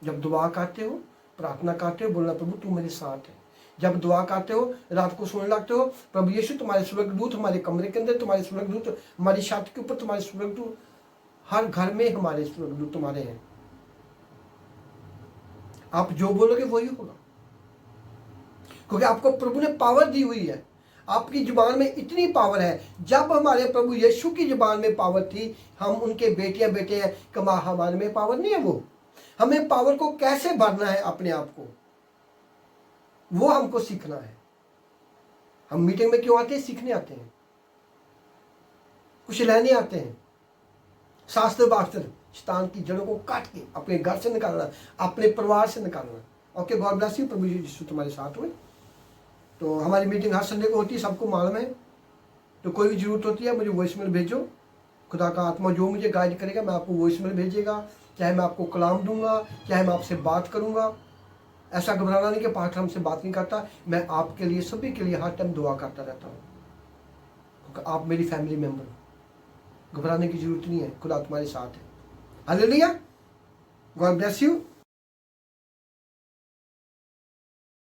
जब दुआ करते हो, प्रार्थना करते हो, बोलना प्रभु तू मेरे साथ है। जब दुआ करते हो, रात को सोने लगते हो, प्रभु यीशु तुम्हारे स्वर्गदूत हमारे कमरे के अंदर, तुम्हारे स्वर्गदूत हमारी छत के ऊपर, तुम्हारे स्वर्गदूत हर घर में, हमारे स्वर्गदूत तुम्हारे हैं। आप जो बोलोगे वही होगा, क्योंकि आपको प्रभु ने पावर दी हुई है। आपकी जुबान में इतनी पावर है। जब हमारे प्रभु यीशु की जुबान में पावर थी, हम उनके बेटियां बेटे हैं। कमा हमारे में पावर नहीं है। वो हमें पावर को कैसे भरना है अपने आप को, वो हमको सीखना है। हम मीटिंग में क्यों आते हैं? सीखने आते हैं, कुछ लेने आते हैं। शास्त्र वास्त्र शैतान की जड़ों को काट के अपने घर से निकालना, अपने परिवार से निकालना। Okay, God bless you. प्रभु यीशु तुम्हारे साथ हुए। तो हमारी मीटिंग हर संडे को होती है, सबको मालूम है। तो कोई भी जरूरत होती है मुझे वॉइसमेल भेजो। खुदा का आत्मा जो मुझे गाइड करेगा मैं आपको वॉइसमेल भेजेगा। चाहे मैं आपको कलाम दूंगा, चाहे मैं आपसे बात करूंगा। ऐसा घबराना नहीं कि पास्टर हमसे बात नहीं करता। मैं आपके लिए, सभी के लिए हर टाइम दुआ करता रहता हूँ, क्योंकि आप मेरी फैमिली मेंबर हो। घबराने की जरूरत नहीं है, खुदा तुम्हारे साथ है। हालेलुया। God bless you.